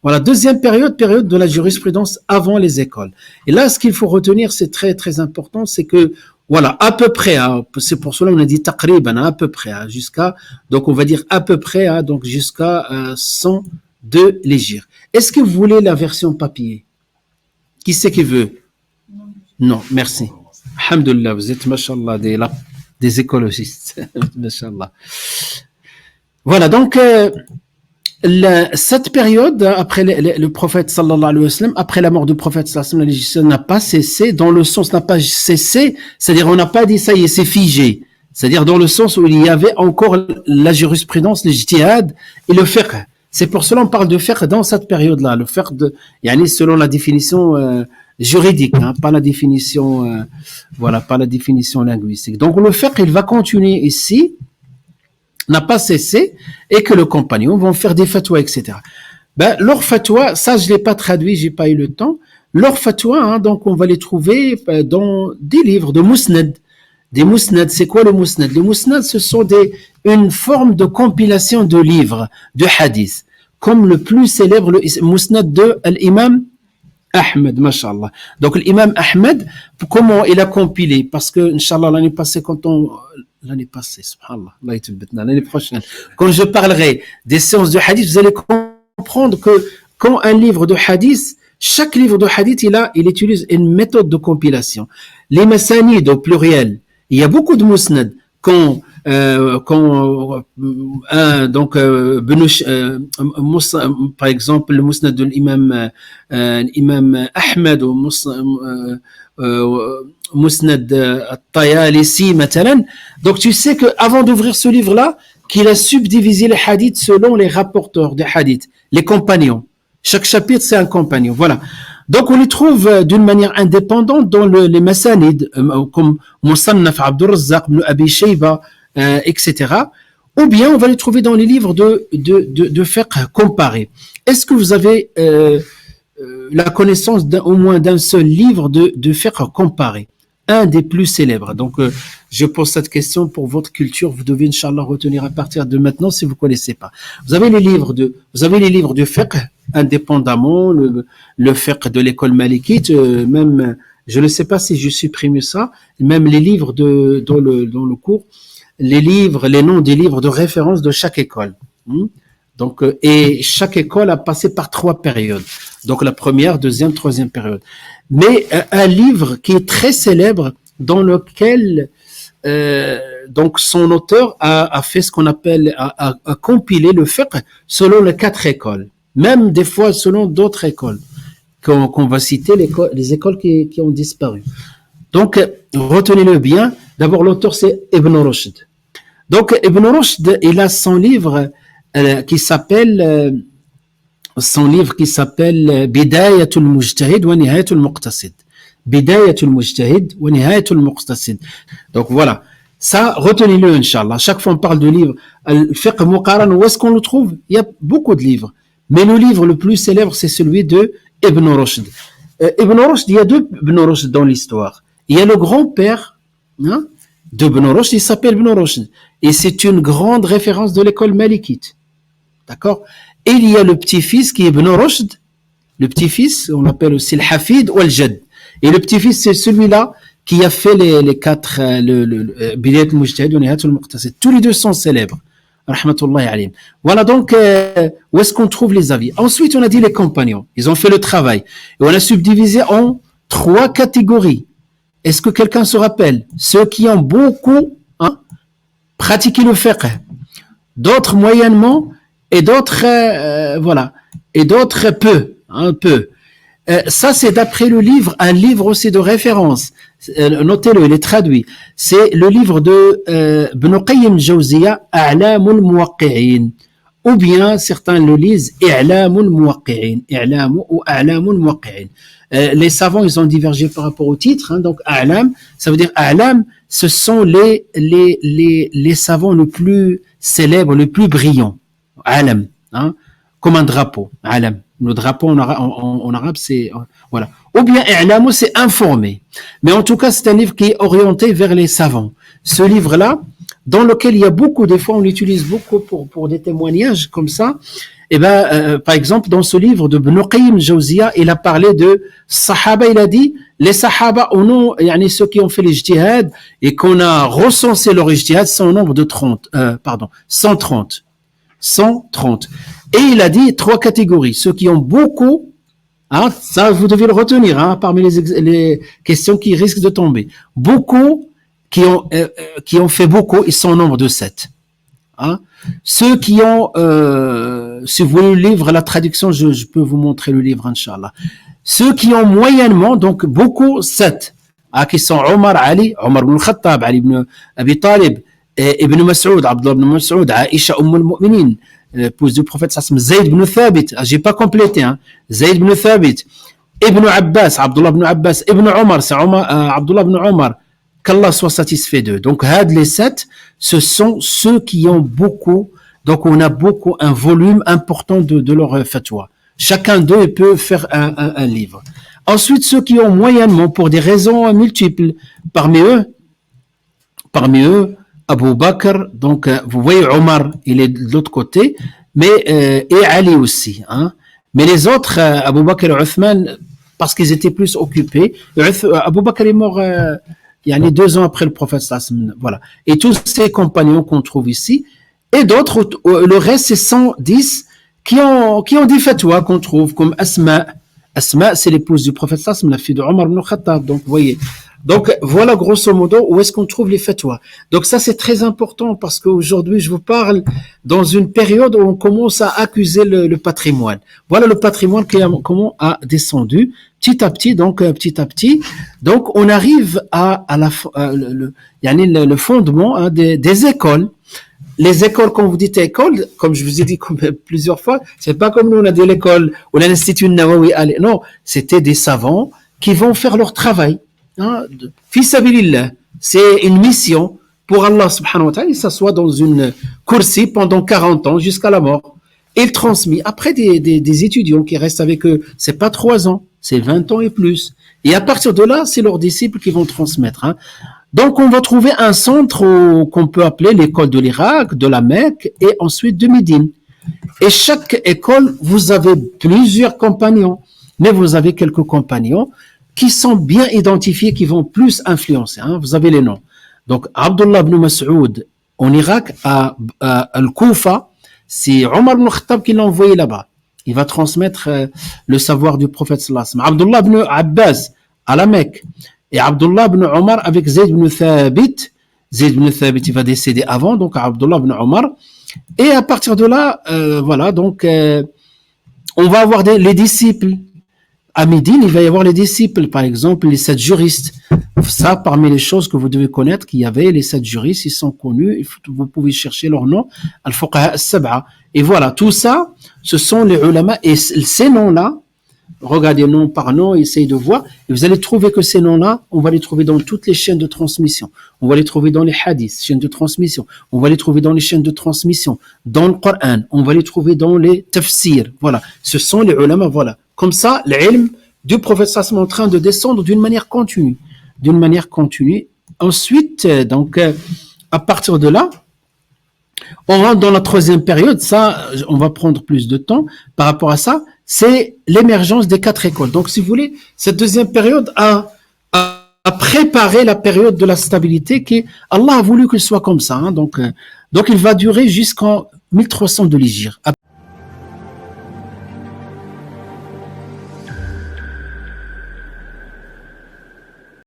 Voilà, deuxième période, période de la jurisprudence avant les écoles. Et là, ce qu'il faut retenir, c'est très très important, c'est que voilà, à peu près, hein, c'est pour cela qu'on a dit taqriban, à peu près, hein, jusqu'à, donc on va dire à peu près, hein, donc jusqu'à 102 légir. Est-ce que vous voulez la version papier? Qui c'est qui veut? Non, merci. Alhamdulillah, vous êtes, mashallah, des écologistes. Mashallah. Voilà, donc cette période après le prophète sallallahu alayhi wa sallam, après la mort du prophète sallallahu alayhi wa sallam, la législation n'a pas cessé, dans le sens n'a pas cessé, c'est-à-dire on n'a pas dit ça y est, c'est figé, c'est-à-dire dans le sens où il y avait encore la jurisprudence, le ijtihad et le fiqh. C'est pour cela qu'on parle de fiqh dans cette période-là, le fiqh de, yani selon la définition juridique, hein, pas la définition, voilà, pas la définition linguistique. Donc le fiqh, il va continuer ici, n'a pas cessé, et que le compagnon vont faire des fatwas, etc. Ben, leurs fatwas, ça je l'ai pas traduit, j'ai pas eu le temps. Leurs fatwas, hein, donc on va les trouver dans des livres de musnad. Des musnad, c'est quoi le musnad? Les musnad, ce sont une forme de compilation de livres, de hadiths, comme le plus célèbre, le musnad de l'imam Ahmed, mashallah. Donc l'imam Ahmed, comment il a compilé? Parce que, inshallah, l'année passée, l'année passée, subhanallah, l'année prochaine, quand je parlerai des séances de hadith, vous allez comprendre que quand un livre de hadith, chaque livre de hadith, il utilise une méthode de compilation. Les masanid au pluriel, il y a beaucoup de musnad. Par exemple, le musnad de l'imam Ahmed ou musnad al-Tayalisi, matalan. Donc tu sais qu'avant d'ouvrir ce livre-là, qu'il a subdivisé les hadiths selon les rapporteurs des hadiths, les compagnons. Chaque chapitre, c'est un compagnon. Voilà. Donc on les trouve d'une manière indépendante dans les masanid, comme Musannaf Abdur Razzaq, Ibn Abi Shayba, etc. Ou bien on va les trouver dans les livres de fiqh comparé. Est-ce que vous avez la connaissance au moins d'un seul livre de fiqh comparé, un des plus célèbres? Donc je pose cette question pour votre culture, vous devez inchallah retenir à partir de maintenant si vous connaissez pas. Vous avez les livres de fiqh indépendamment, le fiqh de l'école malikite, même je ne sais pas si je supprime ça, même les livres dans le cours, les noms des livres de référence de chaque école. Donc, et chaque école a passé par 3 périodes. Donc, la première, deuxième, troisième période. Mais un livre qui est très célèbre, dans lequel donc son auteur a fait ce qu'on appelle, a compilé le fiqh selon les 4 écoles. Même des fois selon d'autres écoles, qu'on va citer, les écoles qui ont disparu. Donc, retenez-le bien. D'abord, l'auteur, c'est Ibn Rushd. Donc, Ibn Rushd, il a son livre qui s'appelle Bidayatul Mujtahid wa Nihayatul Muqtasid. Bidayatul Mujtahid wa Nihayatul Muqtasid. Donc, voilà. Ça, retenez-le, Inch'Allah. Chaque fois, on parle de livre. Al-Fiqh Muqaran, où est-ce qu'on le trouve? Il y a beaucoup de livres. Mais le livre le plus célèbre, c'est celui de Ibn Rushd. Ibn Rushd, il y a 2 Ibn Rushd dans l'histoire. Il y a le grand-père d'Ibn Rushd, il s'appelle Ibn Rushd. Et c'est une grande référence de l'école malikite. D'accord? Et il y a le petit-fils qui est Ibn Rushd. Le petit-fils, on l'appelle aussi le Hafid ou le Jad. Et le petit-fils, c'est celui-là qui a fait les 4, Bidayat al-Mujtahid wa Nihayat al-Muqtasid. Tous les 2 sont célèbres. Rahmatullahi alayhim. Voilà donc où est-ce qu'on trouve les avis. Ensuite, on a dit les compagnons. Ils ont fait le travail. Et on a subdivisé en 3 catégories. Est-ce que quelqu'un se rappelle? Ceux qui ont beaucoup pratiqué le fiqh, d'autres moyennement, et d'autres et d'autres peu, un peu. Ça, c'est d'après le livre, un livre aussi de référence. Notez-le, il est traduit. C'est le livre de Ibn Qayyim Jawziya, A'lamul Muwaqqi'in. Ou bien, certains le lisent, I'lamul Muwaqqi'in. I'lamu ou A'lamul Muwaqqi'in. Les savants, ils ont divergé par rapport au titre. Donc, A'lam, ça veut dire A'lam, ce sont les savants les plus célèbres, les plus brillants. A'lam, comme un drapeau. A'lam. Le drapeau en arabe, c'est voilà. Ou bien I'lamu, c'est informé. Mais en tout cas, c'est un livre qui est orienté vers les savants. Ce livre-là, dans lequel il y a beaucoup, des fois on l'utilise beaucoup pour des témoignages comme ça, Eh ben, par exemple, dans ce livre de Ibn Qayyim Jawziya, il a parlé de Sahaba, il a dit, les Sahaba, ceux qui ont fait l'ijtihad et qu'on a recensé leur ijtihad, sont au nombre de 130. 130. Et il a dit 3 catégories. Ceux qui ont beaucoup, ça vous devez le retenir, parmi les questions qui risquent de tomber. Beaucoup, qui ont fait beaucoup, ils sont au nombre de 7. Ceux qui ont, si vous voulez le livre, la traduction, je peux vous montrer le livre, Inch'Allah. Ceux qui ont moyennement, donc beaucoup, 7, qui sont Omar ibn Khattab, Ali ibn Abi Talib, Ibn Mas'ud, Abdullah ibn Mas'ud, Aisha al-Mu'minin, épouse du prophète Sassam, Zayd ibn Thabit, j'ai pas complété, Zayd ibn Thabit, Ibn Abbas, Abdullah ibn Abbas, Ibn Omar, c'est Abdullah ibn Omar, qu'Allah soit satisfait d'eux. Donc, les 7, ce sont ceux qui ont beaucoup, donc on a beaucoup, un volume important de leur fatwa. Chacun d'eux peut faire un livre. Ensuite, ceux qui ont moyennement, pour des raisons multiples, parmi eux, Abu Bakr, donc vous voyez Omar, il est de l'autre côté, et Ali aussi. Mais les autres, Abu Bakr et Uthman, parce qu'ils étaient plus occupés, Abu Bakr est mort 2 ans après le prophète sallam, voilà. Et tous ces compagnons qu'on trouve ici, et d'autres, le reste c'est 110 qui ont des fatwas qu'on trouve, comme Asma. Asma, c'est l'épouse du prophète sallam, la fille de Omar ibn Khattab, donc vous voyez. Donc voilà grosso modo où est-ce qu'on trouve les fatwas. Donc ça c'est très important parce qu'aujourd'hui je vous parle dans une période où on commence à accuser le patrimoine. Voilà le patrimoine comment a descendu petit à petit. Donc on arrive à le fondement des écoles. Les écoles, quand vous dites école, comme je vous ai dit plusieurs fois, c'est pas comme nous on a dit l'école ou l'Institut Nawawi. Non, c'était des savants qui vont faire leur travail. Fi sabilillah, c'est une mission pour Allah subhanahu wa ta'ala. Il s'assoit dans une kursi pendant 40 ans jusqu'à la mort. Il transmet. Après des étudiants qui restent avec eux, c'est pas 3 ans, c'est 20 ans et plus. Et à partir de là, c'est leurs disciples qui vont transmettre. Donc on va trouver un centre qu'on peut appeler l'école de l'Irak, de la Mecque et ensuite de Médine. Et chaque école, vous avez plusieurs compagnons, mais vous avez quelques compagnons qui sont bien identifiés, qui vont plus influencer. Vous avez les noms. Donc, Abdullah ibn Mas'ud, en Irak, à Al-Koufa, c'est Omar ibn Khattab qui l'a envoyé là-bas. Il va transmettre le savoir du prophète sallallahu alayhi wa sallam. Abdullah ibn Abbas, à la Mecque. Et Abdullah ibn Omar avec Zayd ibn Thabit. Zayd ibn Thabit, il va décéder avant, donc Abdullah ibn Omar. Et à partir de là, on va avoir les disciples. À Médine, il va y avoir les disciples, par exemple, les 7 juristes. Ça, parmi les choses que vous devez connaître, qu'il y avait les 7 juristes, ils sont connus, vous pouvez chercher leur nom, Al-Fuqaha As-Sab'a. Et voilà, tout ça, ce sont les ulama, et ces noms-là, regardez nom par nom, essayez de voir, et vous allez trouver que ces noms-là, on va les trouver dans toutes les chaînes de transmission. On va les trouver dans les hadiths, chaînes de transmission. On va les trouver dans les chaînes de transmission, dans le Coran. On va les trouver dans les tafsirs. Voilà, ce sont les ulama, voilà. Comme ça, l'ilm du prophète sallallahu en train de descendre d'une manière continue. Ensuite, à partir de là, on rentre dans la 3e période. Ça, on va prendre plus de temps par rapport à ça. C'est l'émergence des 4 écoles. Donc, si vous voulez, cette 2e période a préparé la période de la stabilité qui, Allah a voulu qu'elle soit comme ça. Donc, il va durer jusqu'en 1300 de l'Hégire.